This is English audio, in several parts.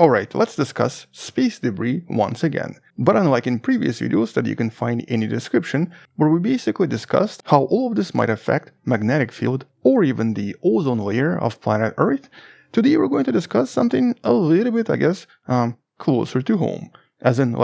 Alright, let's discuss space debris once again. But unlike in previous videos that you can find in the description, where we basically discussed how all of this might affect magnetic field or even the ozone layer of planet Earth, today we're going to discuss something a little bit, closer to home. As in,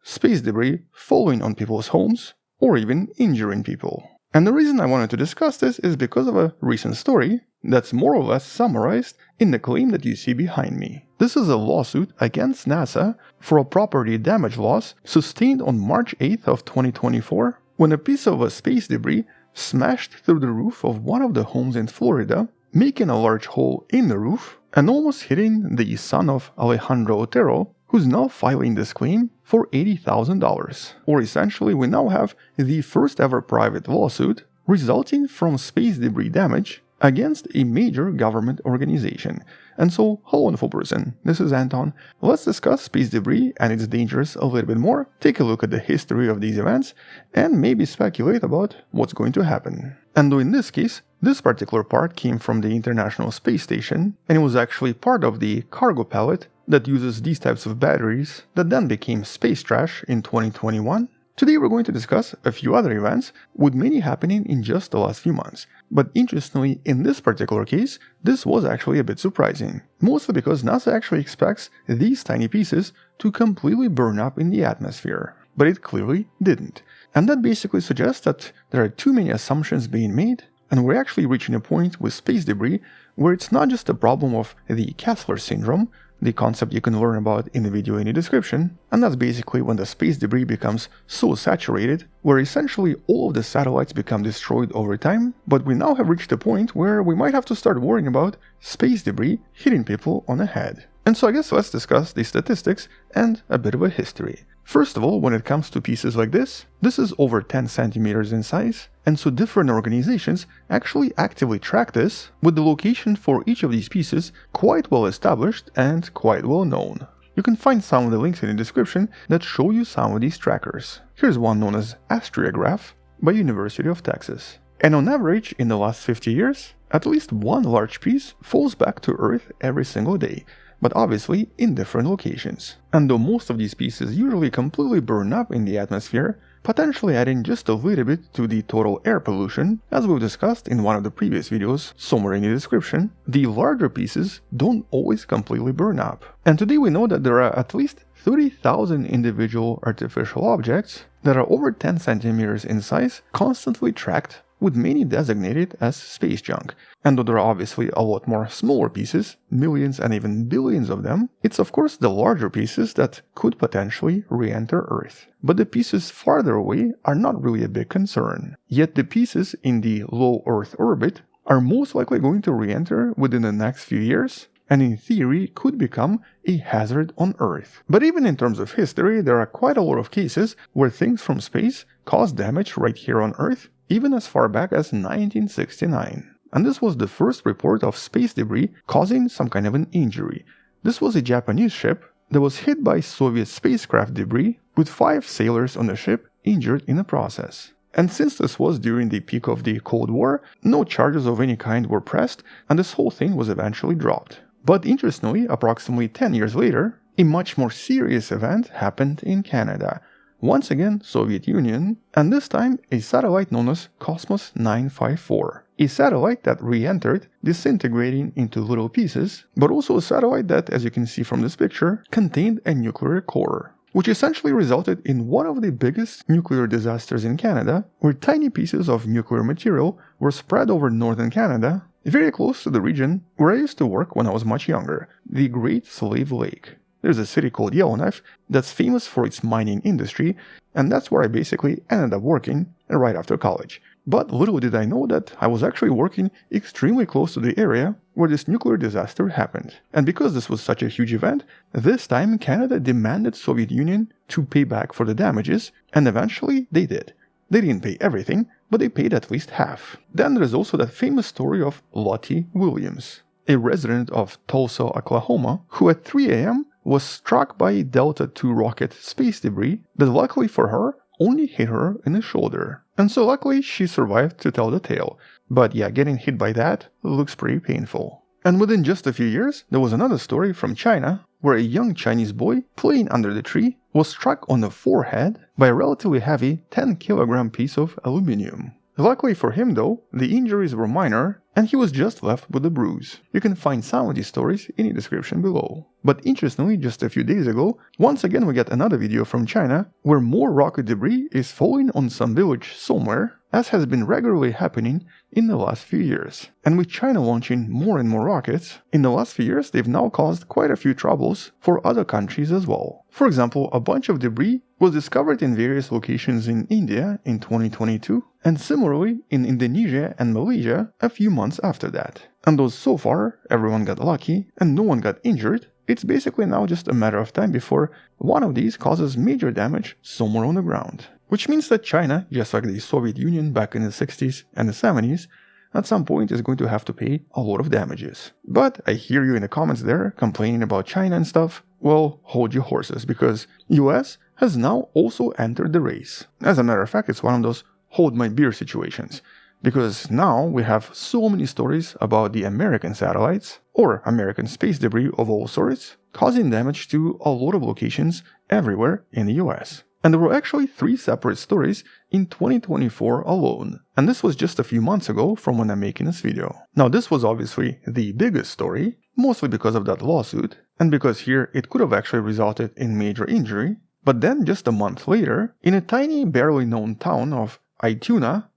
space debris falling on people's homes or even injuring people. And the reason I wanted to discuss this is because of a recent story that's more or less summarized in the claim that you see behind me. This is a lawsuit against NASA for a property damage loss sustained on March 8th of 2024 when a piece of space debris smashed through the roof of one of the homes in Florida, making a large hole in the roof and almost hitting the son of Alejandro Otero, who's now filing this claim for $80,000. Or essentially, we now have the first ever private lawsuit resulting from space debris damage against a major government organization. And so, hello wonderful person, this is Anton. Let's discuss space debris and its dangers a little bit more, take a look at the history of these events, and maybe speculate about what's going to happen. And in this case, this particular part came from the International Space Station, and it was actually part of the cargo pallet that uses these types of batteries that then became space trash in 2021. Today we're going to discuss a few other events, with many happening in just the last few months. But interestingly, in this particular case, this was actually a bit surprising. Mostly because NASA actually expects these tiny pieces to completely burn up in the atmosphere. But it clearly didn't. And that basically suggests that there are too many assumptions being made, and we're actually reaching a point with space debris where it's not just a problem of the Kessler syndrome, the concept you can learn about in the video in the description, and that's basically when the space debris becomes so saturated, where essentially all of the satellites become destroyed over time, but we now have reached a point where we might have to start worrying about space debris hitting people on the head. And so I guess let's discuss the statistics and a bit of a history. First of all, when it comes to pieces like this is over 10 centimeters in size, and so different organizations actually actively track this, with the location for each of these pieces quite well established and quite well known. You can find some of the links in the description that show you some of these trackers. Here's one known as Astriograph by University of Texas. And on average, in the last 50 years, at least one large piece falls back to Earth every single day, but obviously in different locations. And though most of these pieces usually completely burn up in the atmosphere, potentially adding just a little bit to the total air pollution, as we've discussed in one of the previous videos, somewhere in the description, the larger pieces don't always completely burn up. And today we know that there are at least 30,000 individual artificial objects that are over 10 centimeters in size, constantly tracked, with many designated as space junk. And though there are obviously a lot more smaller pieces, millions and even billions of them, it's of course the larger pieces that could potentially re-enter Earth. But the pieces farther away are not really a big concern. Yet the pieces in the low Earth orbit are most likely going to re-enter within the next few years, and in theory could become a hazard on Earth. But even in terms of history, there are quite a lot of cases where things from space cause damage right here on Earth, even as far back as 1969. And this was the first report of space debris causing some kind of an injury. This was a Japanese ship that was hit by Soviet spacecraft debris, with 5 sailors on the ship injured in the process. And since this was during the peak of the Cold War, no charges of any kind were pressed, and this whole thing was eventually dropped. But interestingly, approximately 10 years later, a much more serious event happened in Canada. Once again, Soviet Union, and this time a satellite known as Cosmos 954. A satellite that re-entered, disintegrating into little pieces, but also a satellite that, as you can see from this picture, contained a nuclear core, which essentially resulted in one of the biggest nuclear disasters in Canada, where tiny pieces of nuclear material were spread over northern Canada, very close to the region where I used to work when I was much younger, the Great Slave Lake. There's a city called Yellowknife that's famous for its mining industry, and that's where I basically ended up working right after college. But little did I know that I was actually working extremely close to the area where this nuclear disaster happened. And because this was such a huge event, this time Canada demanded Soviet Union to pay back for the damages, and eventually they did. They didn't pay everything, but they paid at least half. Then there's also that famous story of Lottie Williams, a resident of Tulsa, Oklahoma, who at 3 a.m. was struck by Delta II rocket space debris that luckily for her only hit her in the shoulder. And so luckily she survived to tell the tale. But yeah, getting hit by that looks pretty painful. And within just a few years, there was another story from China where a young Chinese boy playing under the tree was struck on the forehead by a relatively heavy 10-kilogram piece of aluminum. Luckily for him though, the injuries were minor and he was just left with a bruise. You can find some of these stories in the description below. But interestingly, just a few days ago, once again we get another video from China where more rocket debris is falling on some village somewhere, as has been regularly happening in the last few years. And with China launching more and more rockets, in the last few years they've now caused quite a few troubles for other countries as well. For example, a bunch of debris was discovered in various locations in India in 2022, and similarly in Indonesia and Malaysia a few months after that. And though so far everyone got lucky and no one got injured, it's basically now just a matter of time before one of these causes major damage somewhere on the ground. Which means that China, just like the Soviet Union back in the 60s and the 70s, at some point is going to have to pay a lot of damages. But I hear you in the comments there complaining about China and stuff. Well, hold your horses, because US has now also entered the race. As a matter of fact, it's one of those hold my beer situations, because now we have so many stories about the American satellites, or American space debris of all sorts, causing damage to a lot of locations everywhere in the US. And there were actually 3 separate stories in 2024 alone. And this was just a few months ago from when I'm making this video. Now this was obviously the biggest story, mostly because of that lawsuit, and because here it could have actually resulted in major injury. But then just a month later, in a tiny, barely known town of Ituna,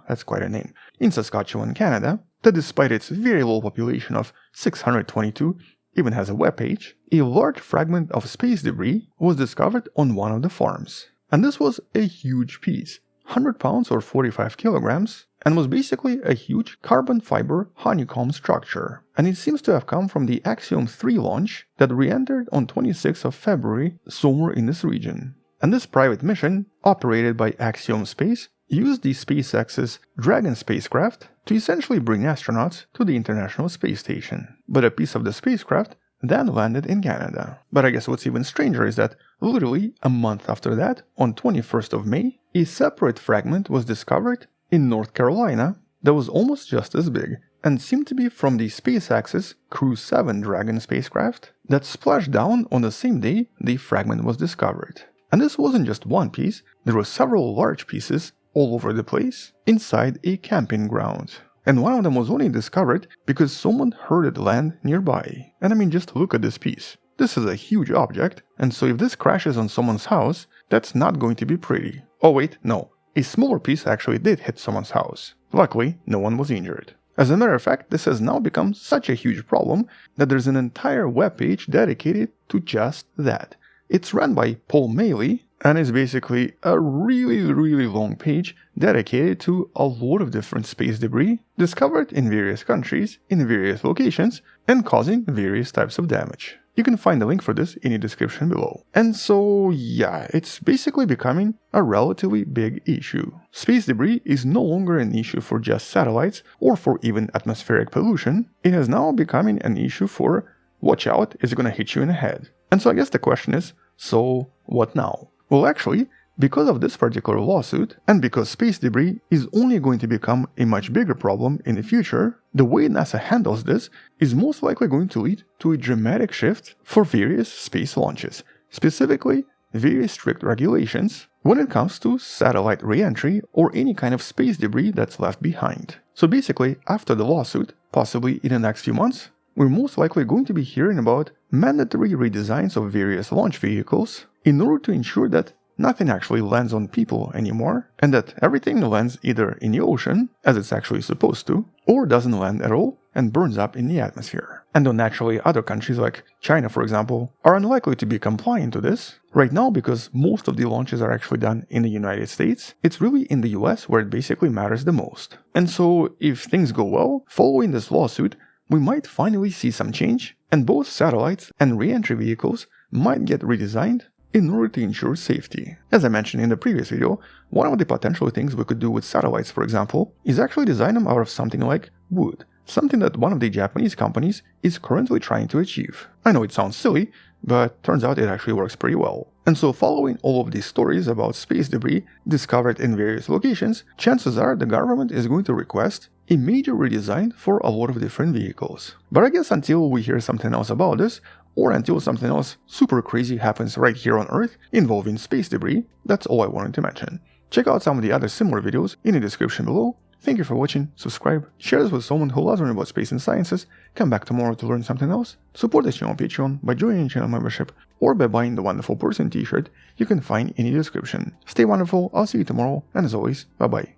that's quite a name, in Saskatchewan, Canada, that despite its very low population of 622, even has a webpage, a large fragment of space debris was discovered on one of the farms. And this was a huge piece, 100 pounds or 45 kilograms, and was basically a huge carbon fiber honeycomb structure. And it seems to have come from the Axiom 3 launch that re-entered on 26th of February somewhere in this region. And this private mission, operated by Axiom Space, used the SpaceX's Dragon spacecraft to essentially bring astronauts to the International Space Station. But a piece of the spacecraft then landed in Canada. But I guess what's even stranger is that literally a month after that, on 21st of May, a separate fragment was discovered in North Carolina that was almost just as big and seemed to be from the SpaceX's Crew 7 Dragon spacecraft that splashed down on the same day the fragment was discovered. And this wasn't just one piece, there were several large pieces all over the place inside a camping ground. And one of them was only discovered because someone heard it land nearby. And I mean, just look at this piece. This is a huge object, and so if this crashes on someone's house, that's not going to be pretty. Oh wait, no. A smaller piece actually did hit someone's house. Luckily, no one was injured. As a matter of fact, this has now become such a huge problem that there's an entire webpage dedicated to just that. It's run by Paul Maley, and is basically a really long page dedicated to a lot of different space debris discovered in various countries, in various locations, and causing various types of damage. You can find the link for this in the description below. And so yeah, it's basically becoming a relatively big issue. Space debris is no longer an issue for just satellites or for even atmospheric pollution. It is now becoming an issue for, watch out, it's gonna hit you in the head. And so I guess the question is, so what now? Well, actually, because of this particular lawsuit, and because space debris is only going to become a much bigger problem in the future, the way NASA handles this is most likely going to lead to a dramatic shift for various space launches, specifically very strict regulations when it comes to satellite re-entry or any kind of space debris that's left behind. So basically, after the lawsuit, possibly in the next few months, we're most likely going to be hearing about mandatory redesigns of various launch vehicles in order to ensure that nothing actually lands on people anymore, and that everything lands either in the ocean, as it's actually supposed to, or doesn't land at all and burns up in the atmosphere. And though naturally other countries like China, for example, are unlikely to be compliant to this, right now because most of the launches are actually done in the United States, it's really in the US where it basically matters the most. And so if things go well, following this lawsuit, we might finally see some change, and both satellites and re-entry vehicles might get redesigned in order to ensure safety. As I mentioned in the previous video, one of the potential things we could do with satellites, for example, is actually design them out of something like wood, something that one of the Japanese companies is currently trying to achieve. I know it sounds silly, but turns out it actually works pretty well. And so following all of these stories about space debris discovered in various locations, chances are the government is going to request a major redesign for a lot of different vehicles. But I guess until we hear something else about this, or until something else super crazy happens right here on Earth involving space debris. That's all I wanted to mention. Check out some of the other similar videos in the description below. Thank you for watching, subscribe, share this with someone who loves learning about space and sciences, come back tomorrow to learn something else, support this channel on Patreon by joining channel membership, or by buying the Wonderful Person t-shirt you can find in the description. Stay wonderful, I'll see you tomorrow, and as always, bye bye.